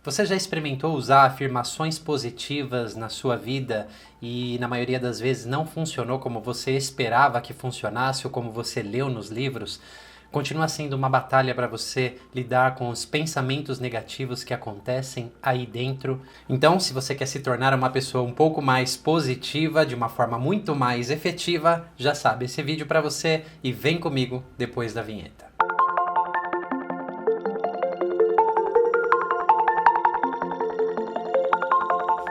Você já experimentou usar afirmações positivas na sua vida e na maioria das vezes não funcionou como você esperava que funcionasse ou como você leu nos livros? Continua sendo uma batalha para você lidar com os pensamentos negativos que acontecem aí dentro. Então, se você quer se tornar uma pessoa um pouco mais positiva, de uma forma muito mais efetiva, já sabe, esse vídeo para você e vem comigo depois da vinheta.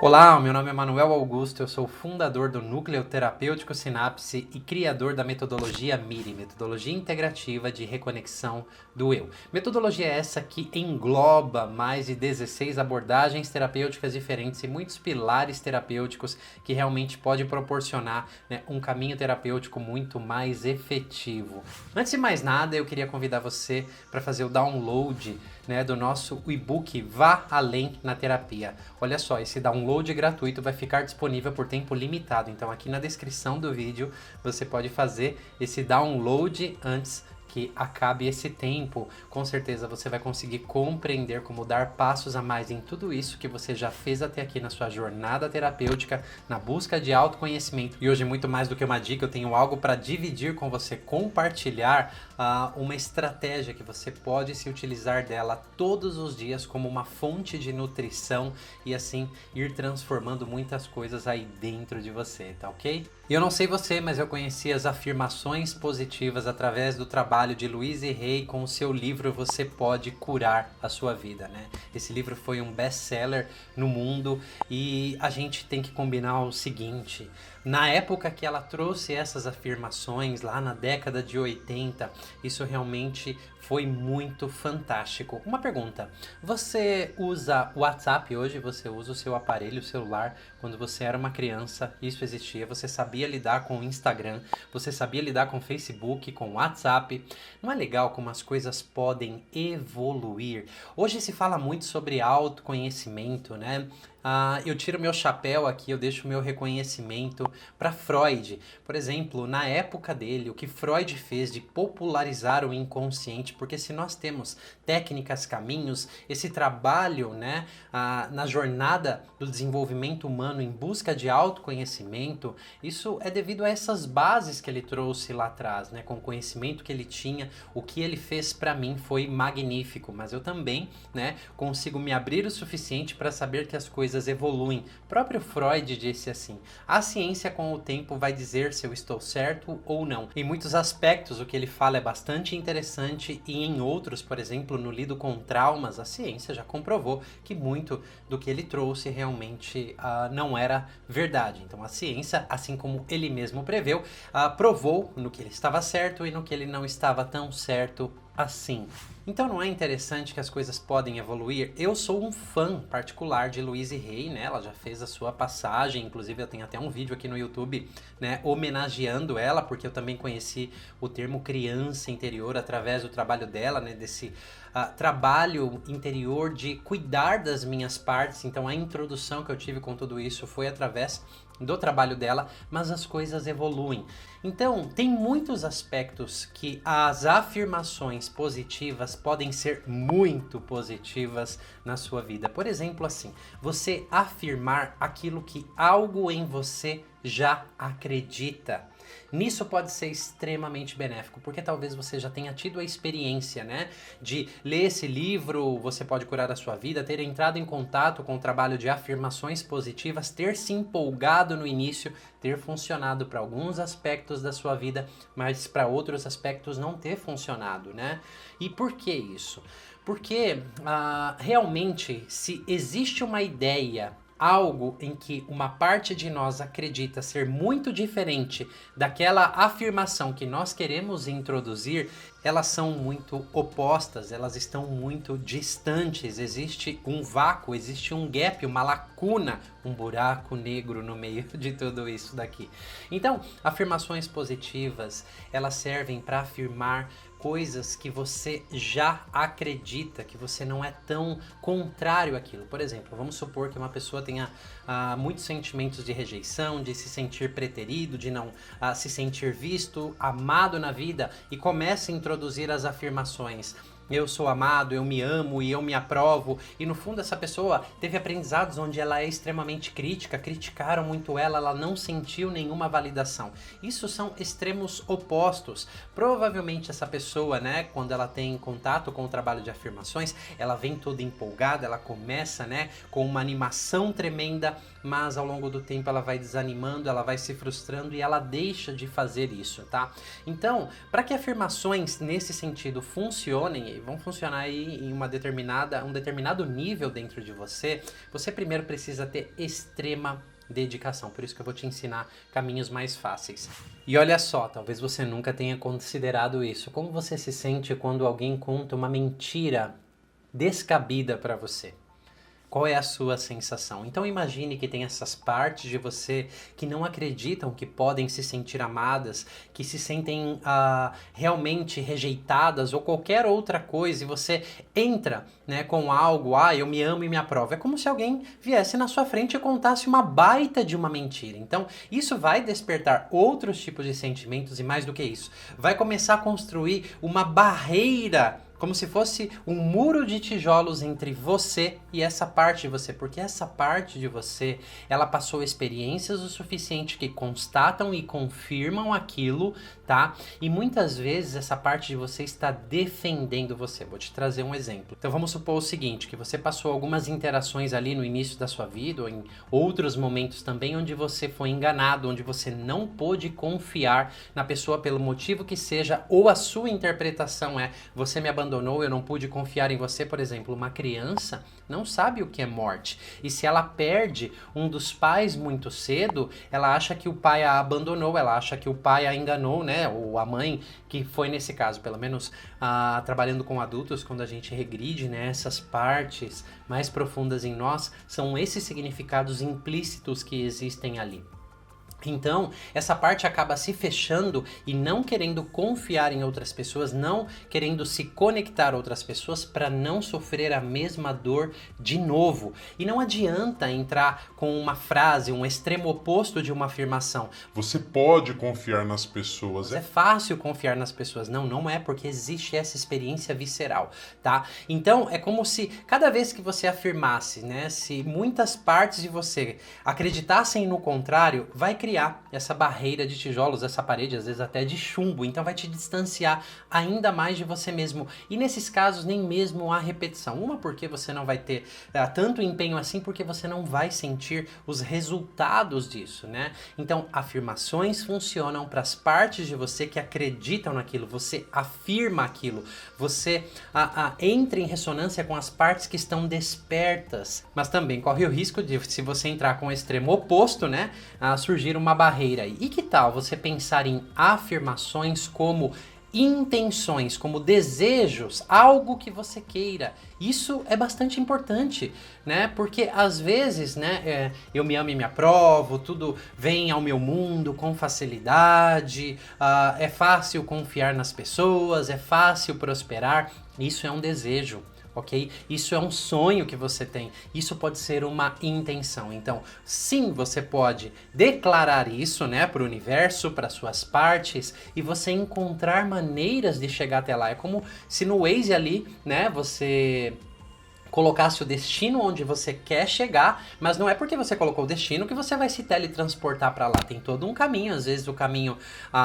Olá, meu nome é Manuel Augusto, eu sou fundador do Núcleo Terapêutico Sinapse e criador da metodologia MIRI, Metodologia Integrativa de Reconexão do Eu. Metodologia essa que engloba mais de 16 abordagens terapêuticas diferentes e muitos pilares terapêuticos que realmente pode proporcionar, um caminho terapêutico muito mais efetivo. Antes de mais nada, eu queria convidar você para fazer o download, do nosso e-book Vá Além na Terapia. Olha só, esse download gratuito vai ficar disponível por tempo limitado. Então aqui na descrição do vídeo você pode fazer esse download antes que acabe esse tempo. Com certeza você vai conseguir compreender como dar passos a mais em tudo isso que você já fez até aqui na sua jornada terapêutica, na busca de autoconhecimento. E hoje, muito mais do que uma dica, eu tenho algo para dividir com você, compartilhar uma estratégia que você pode se utilizar dela todos os dias como uma fonte de nutrição e assim ir transformando muitas coisas aí dentro de você, tá ok? E eu não sei você, mas eu conheci as afirmações positivas através do trabalho de Louise Hay com o seu livro Você Pode Curar a Sua Vida, né? Esse livro foi um best-seller no mundo e a gente tem que combinar o seguinte: na época que ela trouxe essas afirmações, lá na década de 80, isso realmente foi muito fantástico. Uma pergunta: você usa o WhatsApp hoje? Você usa o seu aparelho celular? Quando você era uma criança, isso existia. Você sabia lidar com o Instagram, você sabia lidar com o Facebook, com o WhatsApp. Não é legal como as coisas podem evoluir? Hoje se fala muito sobre autoconhecimento, né? Eu tiro meu chapéu aqui, eu deixo meu reconhecimento para Freud. Por exemplo, na época dele, o que Freud fez de popularizar o inconsciente, porque se nós temos técnicas, caminhos, esse trabalho, na jornada do desenvolvimento humano em busca de autoconhecimento, isso é devido a essas bases que ele trouxe lá atrás, com o conhecimento que ele tinha. O que ele fez para mim foi magnífico, mas eu também, consigo me abrir o suficiente para saber que as coisas evoluem. O próprio Freud disse assim: a ciência com o tempo vai dizer se eu estou certo ou não. Em muitos aspectos o que ele fala é bastante interessante e em outros, por exemplo, no lido com traumas, a ciência já comprovou que muito do que ele trouxe realmente não era verdade. Então a ciência, assim como ele mesmo preveu, provou no que ele estava certo e no que ele não estava tão certo assim. Então não é interessante que as coisas podem evoluir? Eu sou um fã particular de Louise Hay, ela já fez a sua passagem, inclusive eu tenho até um vídeo aqui no YouTube, homenageando ela, porque eu também conheci o termo criança interior através do trabalho dela, desse trabalho interior de cuidar das minhas partes. Então a introdução que eu tive com tudo isso foi através do trabalho dela, mas as coisas evoluem. Então, tem muitos aspectos que as afirmações positivas podem ser muito positivas na sua vida. Por exemplo, assim, você afirmar aquilo que algo em você já acredita. Nisso pode ser extremamente benéfico, porque talvez você já tenha tido a experiência, de ler esse livro, Você Pode Curar a Sua Vida, ter entrado em contato com o trabalho de afirmações positivas, ter se empolgado no início, ter funcionado para alguns aspectos da sua vida, mas para outros aspectos não ter funcionado, E por que isso? Porque realmente, se existe uma ideia, algo em que uma parte de nós acredita ser muito diferente daquela afirmação que nós queremos introduzir, elas são muito opostas, elas estão muito distantes, existe um vácuo, existe um gap, uma lacuna, um buraco negro no meio de tudo isso daqui. Então, afirmações positivas, elas servem para afirmar coisas que você já acredita, que você não é tão contrário àquilo. Por exemplo, vamos supor que uma pessoa tenha muitos sentimentos de rejeição, de se sentir preterido, de não se sentir visto, amado na vida, e comece a introduzir as afirmações: eu sou amado, eu me amo e eu me aprovo. E no fundo essa pessoa teve aprendizados onde ela é extremamente crítica, criticaram muito ela não sentiu nenhuma validação. Isso são extremos opostos. Provavelmente essa pessoa, né, quando ela tem contato com o trabalho de afirmações, ela vem toda empolgada, ela começa, né, com uma animação tremenda, mas ao longo do tempo ela vai desanimando, ela vai se frustrando e ela deixa de fazer isso, tá? Então, para que afirmações nesse sentido funcionem, e vão funcionar aí em um determinado nível dentro de você, você primeiro precisa ter extrema dedicação. Por isso que eu vou te ensinar caminhos mais fáceis. E olha só, talvez você nunca tenha considerado isso. Como você se sente quando alguém conta uma mentira descabida para você? Qual é a sua sensação? Então imagine que tem essas partes de você que não acreditam que podem se sentir amadas, que se sentem realmente rejeitadas ou qualquer outra coisa, e você entra, né, com algo, eu me amo e me aprovo. É como se alguém viesse na sua frente e contasse uma baita de uma mentira. Então isso vai despertar outros tipos de sentimentos e mais do que isso, vai começar a construir uma barreira, como se fosse um muro de tijolos entre você e essa parte de você, porque essa parte de você, ela passou experiências o suficiente que constatam e confirmam aquilo, tá? E muitas vezes essa parte de você está defendendo você. Vou te trazer um exemplo. Então vamos supor o seguinte, que você passou algumas interações ali no início da sua vida, ou em outros momentos também, onde você foi enganado, onde você não pôde confiar na pessoa pelo motivo que seja, ou a sua interpretação é, você me abandonou, eu não pude confiar em você. Por exemplo, uma criança não sabe o que é morte. E se ela perde um dos pais muito cedo, ela acha que o pai a abandonou, ela acha que o pai a enganou, né? Ou a mãe, que foi nesse caso, pelo menos trabalhando com adultos, quando a gente regride, né, essas partes mais profundas em nós, são esses significados implícitos que existem ali. Então, essa parte acaba se fechando e não querendo confiar em outras pessoas, não querendo se conectar a outras pessoas para não sofrer a mesma dor de novo. E não adianta entrar com uma frase, um extremo oposto de uma afirmação. Você pode confiar nas pessoas. É fácil confiar nas pessoas. Não, não é, porque existe essa experiência visceral, tá? Então, é como se cada vez que você afirmasse, né, se muitas partes de você acreditassem no contrário, vai criar essa barreira de tijolos, essa parede, às vezes até de chumbo, então vai te distanciar ainda mais de você mesmo. E nesses casos, nem mesmo há repetição. Uma, porque você não vai ter tanto empenho assim, porque você não vai sentir os resultados disso, né? Então, afirmações funcionam para as partes de você que acreditam naquilo, você afirma aquilo, você entra em ressonância com as partes que estão despertas, mas também corre o risco de, se você entrar com o extremo oposto, né, surgir uma barreira aí. E que tal você pensar em afirmações como intenções, como desejos, algo que você queira? Isso é bastante importante, né? Porque às vezes, né, eu me amo e me aprovo, tudo vem ao meu mundo com facilidade, é fácil confiar nas pessoas, é fácil prosperar. Isso é um desejo. Ok? Isso é um sonho que você tem. Isso pode ser uma intenção. Então, sim, você pode declarar isso, né, para o universo, para suas partes, e você encontrar maneiras de chegar até lá. É como se no Waze ali, né, você colocasse o destino onde você quer chegar, mas não é porque você colocou o destino que você vai se teletransportar para lá. Tem todo um caminho, às vezes o caminho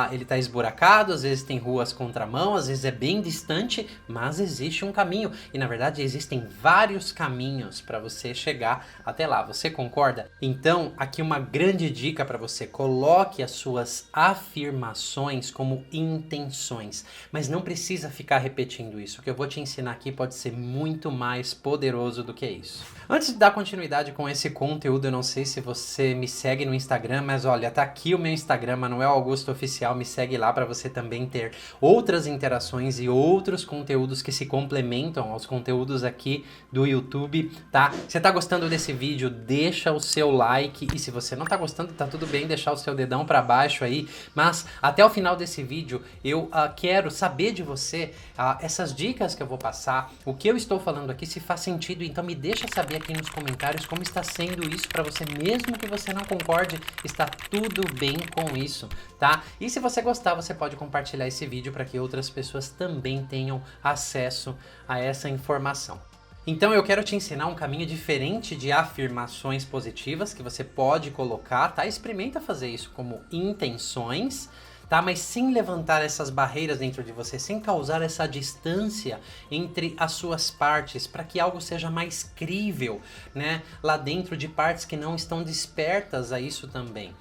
ele tá esburacado, às vezes tem ruas contramão, às vezes é bem distante, mas existe um caminho. E na verdade existem vários caminhos para você chegar até lá. Você concorda? Então, aqui uma grande dica para você: coloque as suas afirmações como intenções, mas não precisa ficar repetindo isso. O que eu vou te ensinar aqui pode ser muito mais poderoso do que isso. Antes de dar continuidade com esse conteúdo, eu não sei se você me segue no Instagram, mas olha, tá aqui o meu Instagram, Manuel Augusto Oficial, me segue lá para você também ter outras interações e outros conteúdos que se complementam aos conteúdos aqui do YouTube, tá? Se tá gostando desse vídeo, deixa o seu like, e se você não tá gostando, tá tudo bem deixar o seu dedão para baixo aí, mas até o final desse vídeo eu quero saber de você essas dicas que eu vou passar, o que eu estou falando aqui, se faz sentido, então me deixa saber aqui nos comentários como está sendo isso para você, mesmo que você não concorde, está tudo bem com isso, tá? E se você gostar, você pode compartilhar esse vídeo para que outras pessoas também tenham acesso a essa informação. Então eu quero te ensinar um caminho diferente de afirmações positivas que você pode colocar, tá? Experimenta fazer isso como intenções, tá? Mas sem levantar essas barreiras dentro de você, sem causar essa distância entre as suas partes, para que algo seja mais crível, né? Lá dentro de partes que não estão despertas a isso também.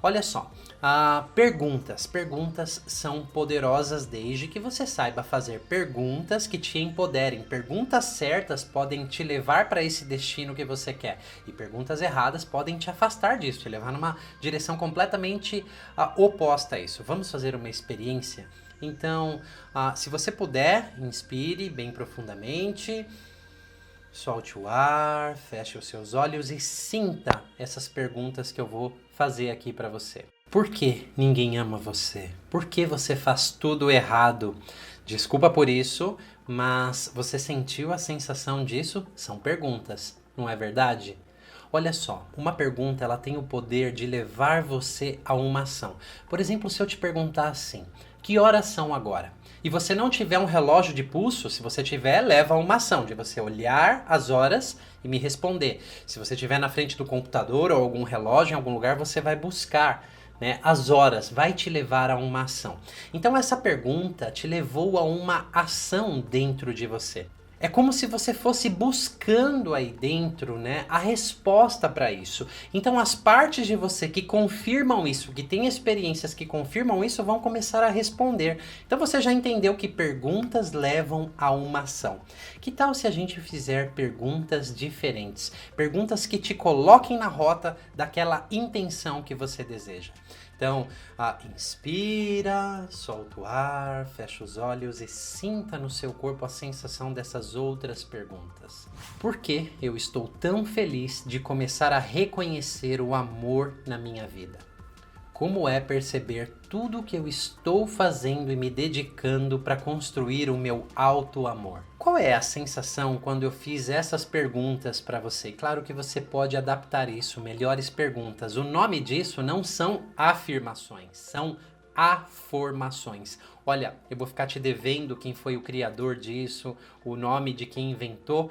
Olha só, perguntas são poderosas desde que você saiba fazer perguntas que te empoderem. Perguntas certas podem te levar para esse destino que você quer, e perguntas erradas podem te afastar disso, te levar numa direção completamente oposta a isso. Vamos fazer uma experiência? Então, se você puder, inspire bem profundamente. Solte o ar, feche os seus olhos e sinta essas perguntas que eu vou fazer aqui para você. Por que ninguém ama você? Por que você faz tudo errado? Desculpa por isso, mas você sentiu a sensação disso? São perguntas, não é verdade? Olha só, uma pergunta ela tem o poder de levar você a uma ação. Por exemplo, se eu te perguntar assim, que horas são agora? E você não tiver um relógio de pulso, se você tiver, leva a uma ação de você olhar as horas e me responder. Se você estiver na frente do computador ou algum relógio em algum lugar, você vai buscar, né, as horas, vai te levar a uma ação. Então essa pergunta te levou a uma ação dentro de você. É como se você fosse buscando aí dentro, né, a resposta para isso. Então as partes de você que confirmam isso, que têm experiências que confirmam isso, vão começar a responder. Então você já entendeu que perguntas levam a uma ação. Que tal se a gente fizer perguntas diferentes? Perguntas que te coloquem na rota daquela intenção que você deseja. Então, inspira, solta o ar, fecha os olhos e sinta no seu corpo a sensação dessas outras perguntas. Por que eu estou tão feliz de começar a reconhecer o amor na minha vida? Como é perceber tudo o que eu estou fazendo e me dedicando para construir o meu auto-amor? Qual é a sensação quando eu fiz essas perguntas para você? Claro que você pode adaptar isso, melhores perguntas. O nome disso não são afirmações, são aformações. Olha, eu vou ficar te devendo quem foi o criador disso, o nome de quem inventou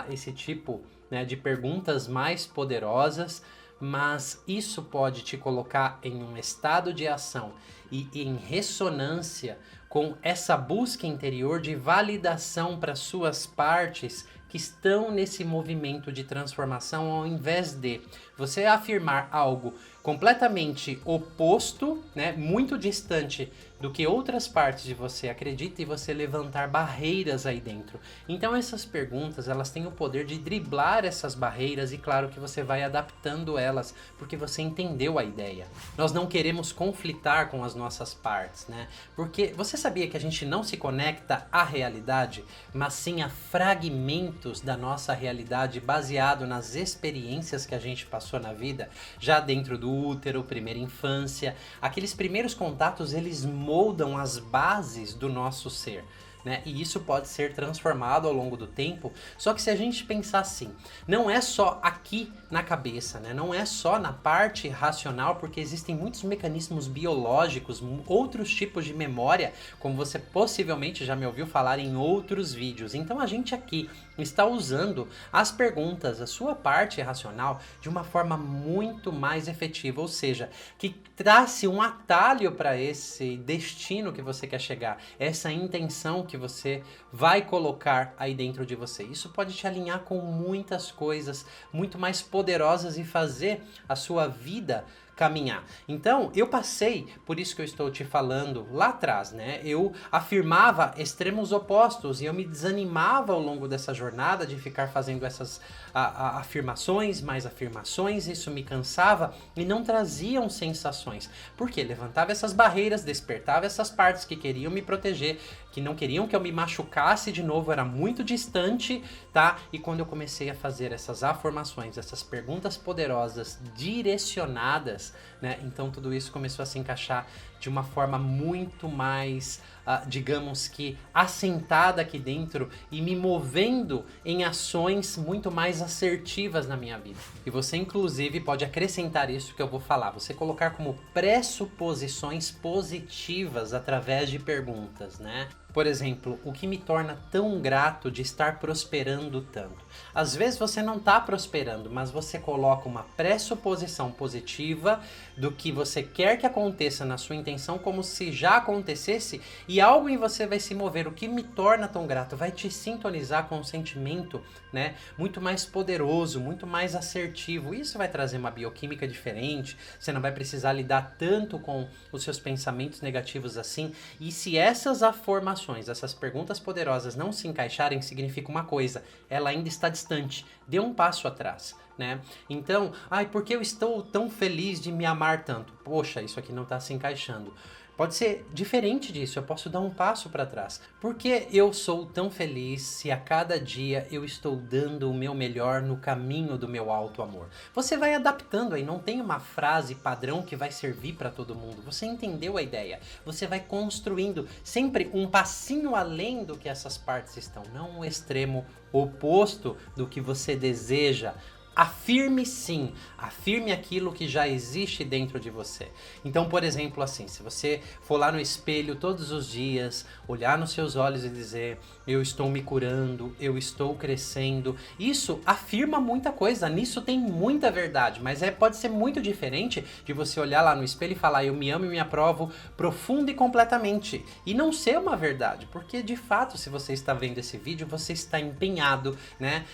esse tipo, né, de perguntas mais poderosas, mas isso pode te colocar em um estado de ação e em ressonância com essa busca interior de validação para suas partes que estão nesse movimento de transformação, ao invés de você afirmar algo completamente oposto, né, muito distante do que outras partes de você acreditam, e você levantar barreiras aí dentro. Então essas perguntas, elas têm o poder de driblar essas barreiras, e claro que você vai adaptando elas, porque você entendeu a ideia. Nós não queremos conflitar com as nossas partes, né? Porque você sabia que a gente não se conecta à realidade, mas sim a fragmentos da nossa realidade baseado nas experiências que a gente passou na vida, já dentro do útero, primeira infância. Aqueles primeiros contatos, eles moldam as bases do nosso ser, né? E isso pode ser transformado ao longo do tempo. Só que se a gente pensar assim, não é só aqui na cabeça, né? Não é só na parte racional, porque existem muitos mecanismos biológicos, outros tipos de memória, como você possivelmente já me ouviu falar em outros vídeos. Então a gente aqui está usando as perguntas, a sua parte racional, de uma forma muito mais efetiva, ou seja, que trace um atalho para esse destino que você quer chegar, essa intenção que você vai colocar aí dentro de você. Isso pode te alinhar com muitas coisas muito mais poderosas e fazer a sua vida caminhar. Então, eu passei, por isso que eu estou te falando lá atrás, né? Eu afirmava extremos opostos e eu me desanimava ao longo dessa jornada de ficar fazendo essas afirmações, mais afirmações, isso me cansava e não traziam sensações. Porque levantava essas barreiras, despertava essas partes que queriam me proteger, que não queriam que eu me machucasse de novo, era muito distante, tá? E quando eu comecei a fazer essas afirmações, essas perguntas poderosas, direcionadas, vidas, né? Então tudo isso começou a se encaixar de uma forma muito mais, digamos que, assentada aqui dentro e me movendo em ações muito mais assertivas na minha vida. E você, inclusive, pode acrescentar isso que eu vou falar. Você colocar como pressuposições positivas através de perguntas, né? Por exemplo, o que me torna tão grato de estar prosperando tanto? Às vezes você não está prosperando, mas você coloca uma pressuposição positiva do que você quer que aconteça na sua intenção como se já acontecesse e algo em você vai se mover. O que me torna tão grato vai te sintonizar com um sentimento, né, muito mais poderoso, muito mais assertivo. Isso vai trazer uma bioquímica diferente, você não vai precisar lidar tanto com os seus pensamentos negativos assim. E se essas afirmações, essas perguntas poderosas não se encaixarem, significa uma coisa: ela ainda está distante, dê um passo atrás, né? Então, por que eu estou tão feliz de me amar tanto? Poxa, isso aqui não está se encaixando. Pode ser diferente disso, eu posso dar um passo para trás. Por que eu sou tão feliz se a cada dia eu estou dando o meu melhor no caminho do meu alto amor? Você vai adaptando aí, não tem uma frase padrão que vai servir para todo mundo. Você entendeu a ideia? Você vai construindo sempre um passinho além do que essas partes estão, não um extremo oposto do que você deseja. Afirme sim, afirme aquilo que já existe dentro de você. Então, por exemplo, assim, se você for lá no espelho todos os dias, olhar nos seus olhos e dizer: eu estou me curando, eu estou crescendo, isso afirma muita coisa, nisso tem muita verdade, mas pode ser muito diferente de você olhar lá no espelho e falar: eu me amo e me aprovo profunda e completamente, e não ser uma verdade, porque de fato, se você está vendo esse vídeo, você está empenhado, né,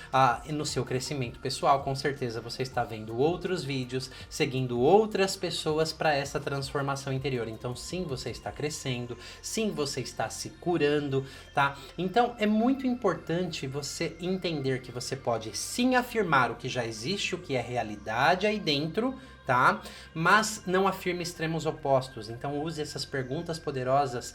no seu crescimento pessoal. Com certeza você está vendo outros vídeos, seguindo outras pessoas para essa transformação interior. Então sim, você está crescendo, sim, você está se curando, tá? Então é muito importante você entender que você pode sim afirmar o que já existe, o que é realidade aí dentro, tá? Mas não afirme extremos opostos. Então use essas perguntas poderosas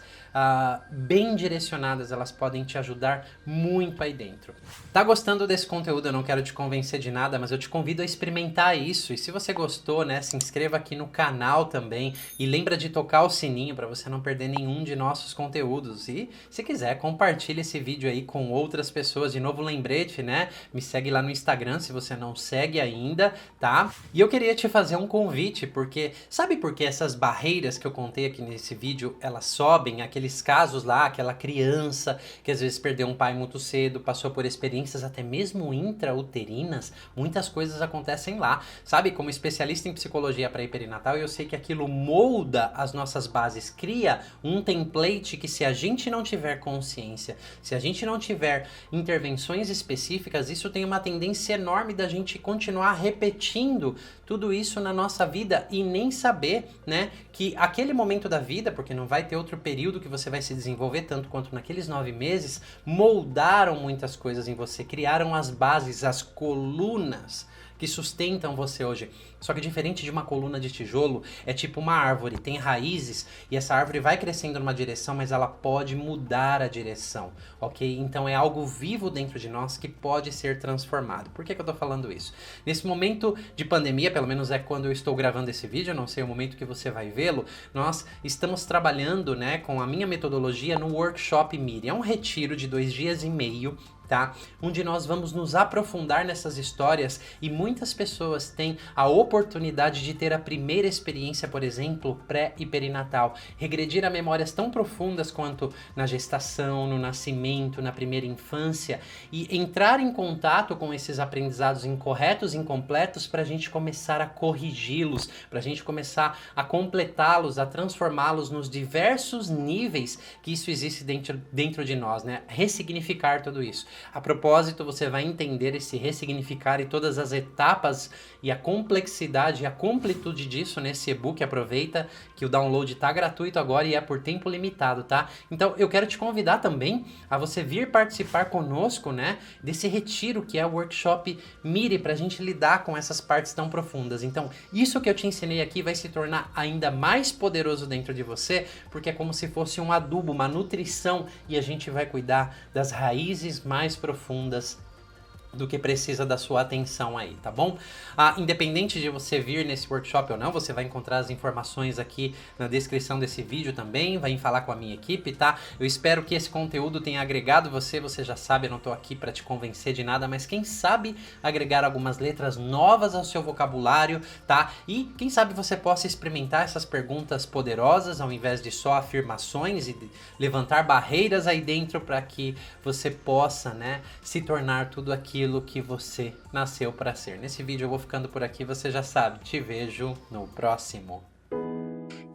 bem direcionadas, elas podem te ajudar muito aí dentro. Tá gostando desse conteúdo? Eu não quero te convencer de nada, mas eu te convido a experimentar isso. E se você gostou, né, se inscreva aqui no canal também e lembra de tocar o sininho para você não perder nenhum de nossos conteúdos. E se quiser, compartilhe esse vídeo aí com outras pessoas. De novo, lembrete, né? Me segue lá no Instagram se você não segue ainda, tá? E eu queria te fazer um convite, porque sabe por que essas barreiras que eu contei aqui nesse vídeo, elas sobem? Aqueles casos lá, aquela criança que às vezes perdeu um pai muito cedo, passou por experiências até mesmo intrauterinas, muitas coisas acontecem lá. Sabe, como especialista em psicologia pré-perinatal, eu sei que aquilo molda as nossas bases, cria um template que, se a gente não tiver consciência, se a gente não tiver intervenções específicas, isso tem uma tendência enorme da gente continuar repetindo tudo isso na nossa vida e nem saber, né, que aquele momento da vida, porque não vai ter outro período que você vai se desenvolver tanto quanto naqueles 9 meses, moldaram muitas coisas em você, criaram as bases, as colunas que sustentam você hoje. Só que diferente de uma coluna de tijolo, é tipo uma árvore, tem raízes e essa árvore vai crescendo numa direção, mas ela pode mudar a direção, ok? Então é algo vivo dentro de nós que pode ser transformado. Por que eu tô falando isso? Nesse momento de pandemia, pelo menos é quando eu estou gravando esse vídeo, eu não sei o momento que você vai vê-lo, nós estamos trabalhando, né, com a minha metodologia no Workshop Miri. É um retiro de 2 dias e meio, tá? Onde nós vamos nos aprofundar nessas histórias e muitas pessoas têm a oportunidade de ter a primeira experiência, por exemplo, pré e perinatal, regredir a memórias tão profundas quanto na gestação, no nascimento, na primeira infância e entrar em contato com esses aprendizados incorretos, incompletos, para a gente começar a corrigi-los, para a gente começar a completá-los, a transformá-los nos diversos níveis que isso existe dentro de nós, né? Ressignificar tudo isso. A propósito, você vai entender esse ressignificar e todas as etapas e a complexidade e a completude disso nesse e-book. Aproveita que o download tá gratuito agora e é por tempo limitado, tá? Então eu quero te convidar também a você vir participar conosco, né, desse retiro que é o Workshop Miri, pra gente lidar com essas partes tão profundas. Então isso que eu te ensinei aqui vai se tornar ainda mais poderoso dentro de você, porque é como se fosse um adubo, uma nutrição, e a gente vai cuidar das raízes mais profundas do que precisa da sua atenção aí, tá bom? Independente de você vir nesse workshop ou não, você vai encontrar as informações aqui na descrição desse vídeo também, vai falar com a minha equipe, tá? Eu espero que esse conteúdo tenha agregado você já sabe, eu não tô aqui para te convencer de nada, mas quem sabe agregar algumas letras novas ao seu vocabulário, tá? E quem sabe você possa experimentar essas perguntas poderosas ao invés de só afirmações e levantar barreiras aí dentro para que você possa, né, se tornar tudo aquilo que você nasceu para ser. Nesse vídeo eu vou ficando por aqui, você já sabe. Te vejo no próximo.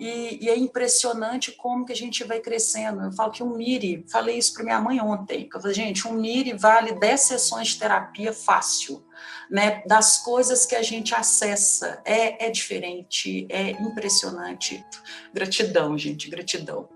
E é impressionante como que a gente vai crescendo. Eu falo que um MIRI, falei isso para minha mãe ontem, que eu falei, gente, um MIRI vale 10 sessões de terapia fácil, né? Das coisas que a gente acessa. É diferente, é impressionante. Gratidão, gente, gratidão.